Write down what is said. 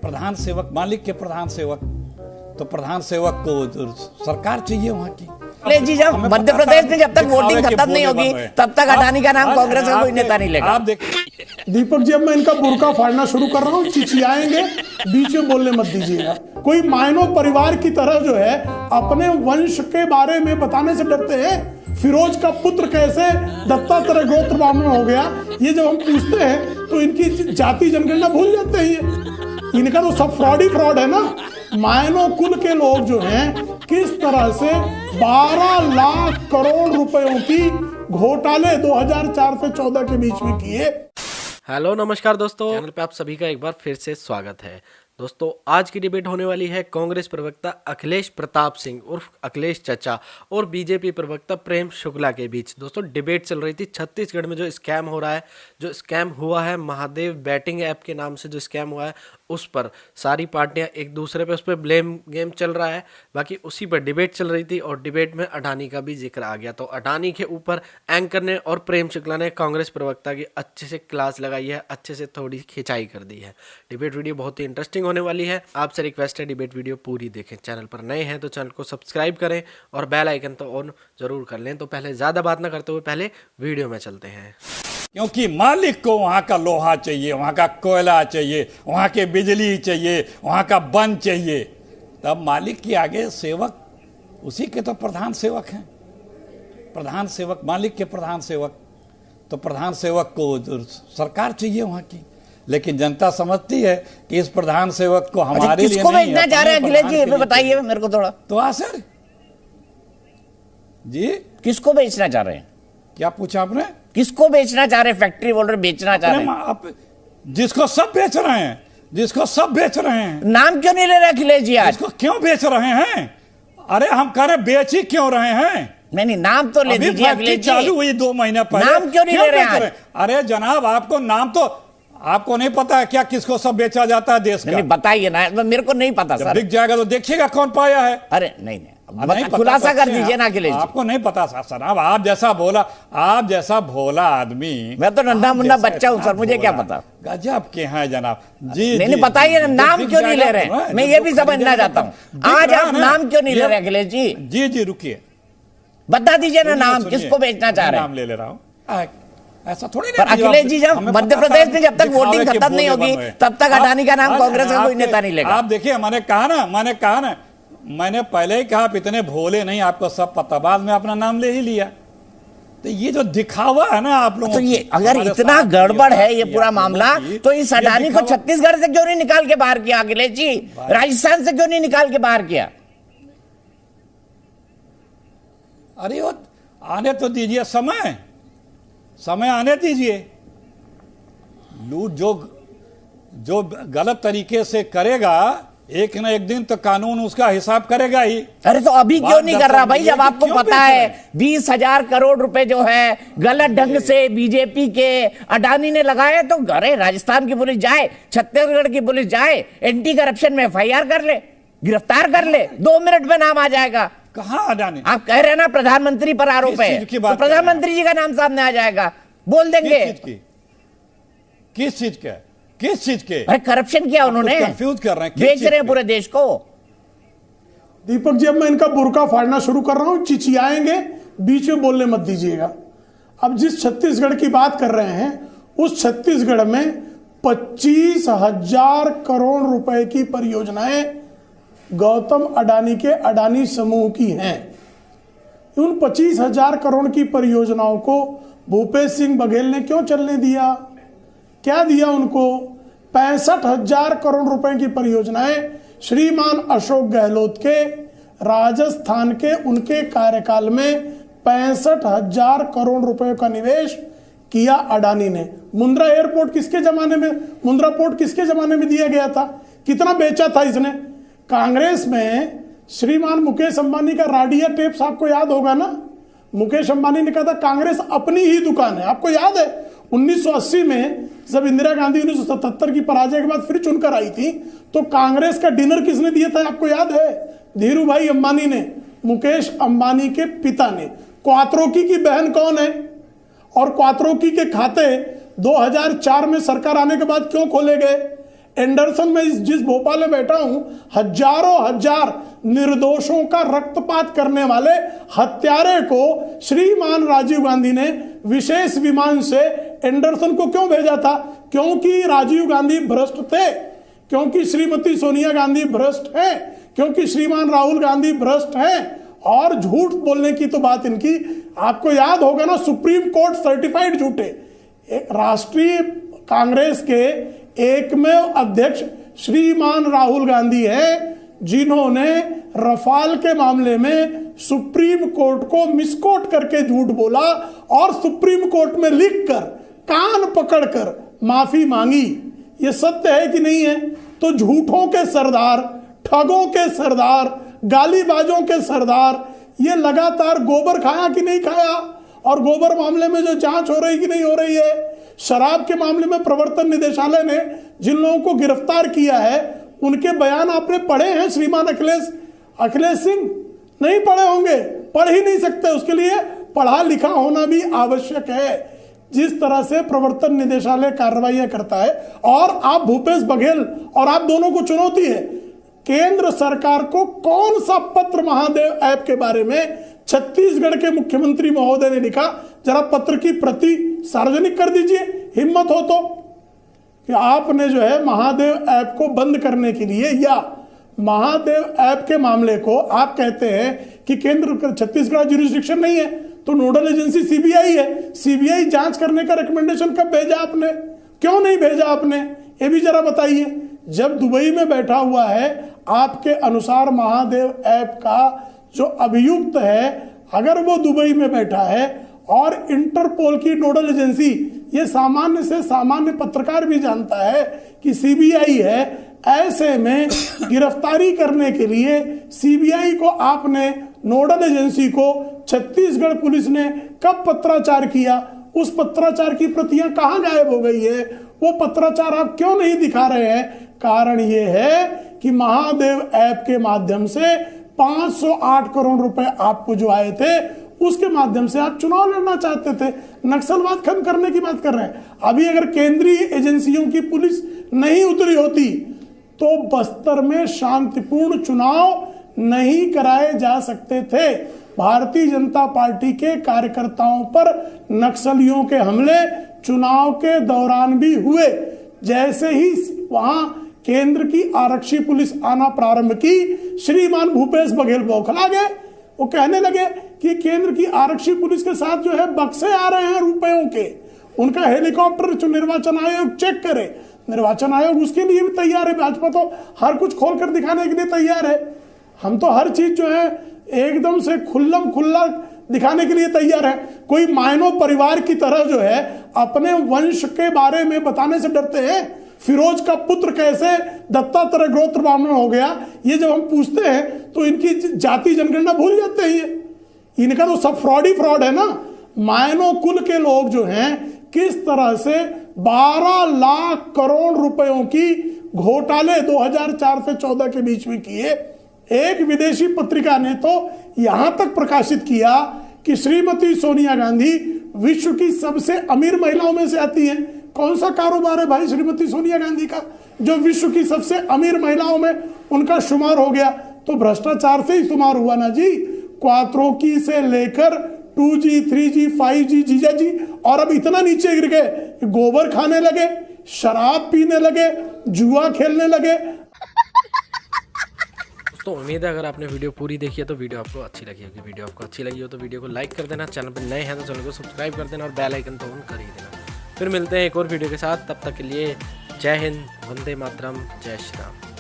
प्रधान सेवक, मालिक के प्रधान सेवक, तो प्रधान सेवक को सरकार चाहिए वहाँ की। जी, जब मध्य प्रदेश में जब तक वोटिंग खत्म नहीं होगी तब तक अडानी का नाम कांग्रेस का कोई नेता नहीं लेगा। आप दीपक जी, अब मैं इनका बुर्का फाड़ना शुरू कर रहा हूँ, चिचियाएंगे, बीच में बोलने मत दीजिएगा। कोई मायनो परिवार की तरह जो है अपने वंश के बारे में बताने से डरते हैं। फिरोज का पुत्र कैसे दत्तात्रेय गोत्र ब्राह्मण हो गया, ये जब हम पूछते हैं तो इनकी जाति जनगणना भूल जाते हैं। ये इनका तो सब फ्रॉड ही फ्रॉड है ना। मायनो कुल के लोग जो हैं किस तरह से 12 लाख करोड़ रुपयों की घोटाले 2004 से 14 के बीच में किए। हेलो नमस्कार दोस्तों, चैनल पे आप सभी का एक बार फिर से स्वागत है। दोस्तों, आज की डिबेट होने वाली है कांग्रेस प्रवक्ता अखिलेश प्रताप सिंह उर्फ अखिलेश चचा और बीजेपी प्रवक्ता प्रेम शुक्ला के बीच। दोस्तों, डिबेट चल रही थी छत्तीसगढ़ में जो स्कैम हो रहा है, जो स्कैम हुआ है महादेव बैटिंग ऐप के नाम से जो स्कैम हुआ है उस पर सारी पार्टियां एक दूसरे पे उस पर ब्लेम गेम चल रहा है। बाकी उसी पर डिबेट चल रही थी और डिबेट में अडानी का भी जिक्र आ गया। तो अडानी के ऊपर एंकर ने और प्रेम शुक्ला ने कांग्रेस प्रवक्ता की अच्छे से क्लास लगाई है, अच्छे से थोड़ी खिंचाई कर दी है। डिबेट वीडियो बहुत ही इंटरेस्टिंग होने वाली है। आपसे रिक्वेस्ट है डिबेट वीडियो पूरी देखें। चैनल पर नए हैं तो चैनल को सब्सक्राइब करें और बेल आइकन तो ऑन जरूर कर लें। तो पहले ज़्यादा बात ना करते हुए पहले वीडियो में चलते हैं। क्योंकि मालिक को वहां का लोहा चाहिए, वहां का कोयला चाहिए, वहां के बिजली चाहिए, वहां का वन चाहिए, तब मालिक के आगे सेवक उसी के तो प्रधान सेवक हैं। प्रधान सेवक, मालिक के प्रधान सेवक, तो प्रधान सेवक को सरकार चाहिए वहां की। लेकिन जनता समझती है कि इस प्रधान सेवक को हमारे लिए किसको नहीं, भेजना चाह रहे हैं अखिलेश जी, बताइए मेरे को थोड़ा। तो हाँ सर जी, किसको बेचना चाह रहे हैं? क्या पूछा आपने? किसको बेचना चाह रहे हैं? फैक्ट्री बोल रहे बेचना चाह रहे हैं? आप जिसको सब बेच रहे हैं, जिसको सब बेच रहे हैं। नाम क्यों नहीं ले रहे अखिलेश जी आज? जिसको क्यों बेच रहे हैं? अरे हम कह रहे बेच ही क्यों रहे हैं? नहीं, नाम तो ले दीजिए अखिलेश जी। चालू हुई 2 महीना पहले, नाम क्यों नहीं ले रहे हैं? अरे जनाब, आपको नाम तो आपको नहीं पता है क्या किसको सब बेचा जाता है देश का? नहीं बताइए ना, मेरे को नहीं पता सर। बिक जाएगा तो देखिएगा कौन पाया है। अरे नहीं, खुलासा कर दीजिए ना अखिलेश जी। आपको नहीं पता सर, आप जैसा भोला आदमी। मैं तो नन्हा मुन्ना बच्चा हूँ सर, मुझे क्या पता। गजब के हैं जनाब जी। नहीं बताइए ना, नाम क्यों नहीं ले रहे हैं? मैं ये भी समझना चाहता हूँ, आज आप नाम क्यों नहीं ले रहे अखिलेश जी? जी रुकिए, बता दीजिए ना नाम, किसको बेचना चाह रहे हैं? नाम ले रहा हूँ, ऐसा थोड़ी नहीं। अखिलेश जी, जब मध्य प्रदेश में जब तक वोटिंग खत्म नहीं होगी तब तक अडानी का नाम कांग्रेस का कोई नेता नहीं लेगा। आप देखिए, मैंने कहा ना, मैंने पहले ही कहा आप इतने भोले नहीं, आपको सब पता, बाद में अपना नाम ले ही लिया। तो ये जो दिखावा है ना आप लोगों, तो ये अगर इतना गड़बड़ है ये पूरा मामला, तो इस अडानी को छत्तीसगढ़ से क्यों नहीं निकाल के बाहर किया अखिलेश जी? राजस्थान से क्यों नहीं निकाल के बाहर किया? अरे वो आने तो दीजिए, समय आने दीजिए। लूट जो गलत तरीके से करेगा, एक न एक दिन तो कानून उसका हिसाब करेगा ही। अरे तो अभी क्यों नहीं कर रहा भाई, जब आपको पता है 20,000 करोड़ रुपए जो है गलत ढंग से बीजेपी के अडानी ने लगाए? तो अरे राजस्थान की पुलिस जाए, छत्तीसगढ़ की पुलिस जाए, एंटी करप्शन में FIR कर ले, गिरफ्तार कर ले, 2 मिनट में नाम आ जाएगा। कहाँ अडानी? आप कह रहे हैं ना प्रधानमंत्री पर आरोप है, तो प्रधानमंत्री जी का नाम सामने आ जाएगा, बोल देंगे। किस चीज के? अरे करप्शन किया उन्होंने, कंफ्यूज कर रहे हैं, बेच रहे हैं पूरे देश को। दीपक जी, अब मैं इनका बुर्का फाड़ना शुरू कर रहा हूं, चिचियाएंगे, बीच में बोलने मत दीजिएगा। अब जिस छत्तीसगढ़ की बात कर रहे हैं, उस छत्तीसगढ़ में 25,000 करोड़ रुपए की परियोजनाएं गौतम अडानी के अडानी समूह की हैं। उन 25,000 करोड़ की परियोजनाओं को भूपेश सिंह बघेल ने क्यों चलने दिया? क्या दिया उनको? 65,000 करोड़ रुपए की परियोजनाएं श्रीमान अशोक गहलोत के राजस्थान के उनके कार्यकाल में 65,000 करोड़ रुपए का निवेश किया अडानी ने। मुंद्रा एयरपोर्ट किसके जमाने में, मुंद्रा पोर्ट किसके जमाने में दिया गया था? कितना बेचा था इसने? कांग्रेस में श्रीमान मुकेश अंबानी का राडिया टेप्स आपको याद होगा ना? मुकेश अंबानी ने कहा था कांग्रेस अपनी ही दुकान है। आपको याद है 1980 में जब इंदिरा गांधी 1977 की पराजय के बाद फिर चुनकर आई थी, तो कांग्रेस का डिनर किसने दिया था आपको याद है? धीरू भाई अंबानी ने, मुकेश अंबानी के पिता ने। क्वात्रोकी की बहन कौन है? और क्वात्रोकी के खाते 2004 में सरकार आने के बाद क्यों खोले गए? एंडरसन में जिस भोपाल में बैठा हूं, हजारों हजार निर्दोषों का रक्तपात करने वाले हत्यारे को श्रीमान राजीव गांधी ने विशेष विमान से एंडरसन को क्यों भेजा था? क्योंकि राजीव गांधी भ्रष्ट थे, क्योंकि श्रीमती सोनिया गांधी भ्रष्ट हैं, क्योंकि श्रीमान राहुल गांधी भ्रष्ट हैं। और झूठ बोलने की तो बात इनकी, आपको याद होगा ना, सुप्रीम कोर्ट सर्टिफाइड झूठे। राष्ट्रीय कांग्रेस के एकमेव अध्यक्ष श्रीमान राहुल गांधी है जिन्होंने रफाल के मामले में सुप्रीम कोर्ट को मिसकोट करके झूठ बोला और सुप्रीम कोर्ट में लिखकर कान पकड़कर माफी मांगी। ये सत्य है कि नहीं है? तो झूठों के सरदार, ठगों के सरदार, गालीबाजों के सरदार, ये लगातार गोबर खाया कि नहीं खाया? और गोबर मामले में जो जांच हो रही कि नहीं हो रही है? शराब के मामले में प्रवर्तन निदेशालय ने जिन लोगों को गिरफ्तार किया है उनके बयान आपने पढ़े हैं श्रीमान अखिलेश सिंह? नहीं पढ़े होंगे, पढ़ ही नहीं सकते, उसके लिए पढ़ा लिखा होना भी आवश्यक है। जिस तरह से प्रवर्तन निदेशालय कार्रवाइयां करता है, और आप भूपेश बघेल और आप दोनों को चुनौती है, केंद्र सरकार को कौन सा पत्र महादेव ऐप के बारे में छत्तीसगढ़ के मुख्यमंत्री महोदय ने लिखा, जरा पत्र की प्रति सार्वजनिक कर दीजिए, हिम्मत हो तो, कि आपने जो है महादेव ऐप को बंद करने के लिए, या महादेव ऐप के मामले को आप कहते हैं कि केंद्र छत्तीसगढ़ ज्यूरिसडिक्शन नहीं है, तो नोडल एजेंसी सीबीआई है, सीबीआई जांच करने का रिकमेंडेशन कब भेजा आपने? क्यों नहीं भेजा आपने? ये भी जरा बताइए। जब दुबई में बैठा हुआ है, आपके अनुसार महादेव ऐप का जो अभियुक्त है, अगर वो दुबई में बैठा है और इंटरपोल की नोडल एजेंसी, ये सामान्य से सामान्य पत्रकार भी जानता है कि सीबीआई है, ऐसे में गिरफ्तारी करने के लिए सीबीआई को आपने, नोडल एजेंसी को छत्तीसगढ़ पुलिस ने कब पत्राचार किया? उस पत्राचार की प्रतियां कहां गायब हो गई है? वो पत्राचार आप क्यों नहीं दिखा रहे हैं? कारण ये है कि महादेव ऐप के माध्यम से 508 करोड़ रुपए आपको जो आए थे, उसके माध्यम से आप चुनाव लड़ना चाहते थे, नक्सलवाद खत्म करने की बात कर रहे हैं। अभी अगर केंद्रीय एजेंसियों की पुलिस नहीं उतरी होती तो बस्तर में शांतिपूर्ण चुनाव नहीं कराए जा सकते थे। भारतीय जनता पार्टी के कार्यकर्ताओं पर नक्सलियों के हमले चुनाव के दौरान भी हुए। जैसे ही वहां केंद्र की आरक्षी पुलिस आना प्रारंभ की, श्रीमान भूपेश बघेल बौखला गए। वो कहने लगे कि केंद्र की आरक्षी पुलिस के साथ जो है बक्से आ रहे हैं रुपयों के, उनका हेलीकॉप्टर निर्वाचन आयोग चेक करे। निर्वाचन आयोग उसके लिए भी तैयार है, भाजपा तो हर कुछ खोलकर दिखाने के लिए तैयार है। हम तो हर चीज जो है एकदम से खुल्लम खुल्ला दिखाने के लिए तैयार है। कोई मायनो परिवार की तरह जो है अपने वंश के बारे में बताने से डरते हैं। फिरोज का पुत्र कैसे दत्तात्रेय गोत्र ब्राह्मण हो गया, ये जब हम पूछते हैं तो इनकी जाति जनगणना भूल जाते हैं। इनका तो सब फ्रॉड ही फ्रॉड है ना। मायनो कुल के लोग जो हैं किस तरह से 12 लाख करोड़ रुपयों की घोटाले 2004 से 14 के बीच में किए। एक विदेशी पत्रिका ने तो यहां तक प्रकाशित किया कि श्रीमती सोनिया गांधी विश्व की सबसे अमीर महिलाओं में से आती हैं। कौन सा कारोबार है भाई श्रीमती सोनिया गांधी का जो विश्व की सबसे अमीर महिलाओं में उनका शुमार हो गया? तो भ्रष्टाचार से ही शुमार हुआ ना जी। क्वात्रोकी से लेकर 2G, 3G, 5G, जीजा जी, और अब इतना नीचे गिर गए, गोबर खाने लगे, शराब पीने लगे, जुआ खेलने लगे। तो उम्मीद है अगर आपने वीडियो पूरी देखी है तो वीडियो आपको अच्छी लगी होगी। वीडियो आपको अच्छी लगी हो तो वीडियो को लाइक कर देना, चैनल पर नए हैं तो चैनल को सब्सक्राइब कर देना और बेल आइकन तो ऑन कर ही देना। फिर मिलते हैं एक और वीडियो के साथ, तब तक के लिए जय हिंद, वंदे मातरम, जय श्री राम।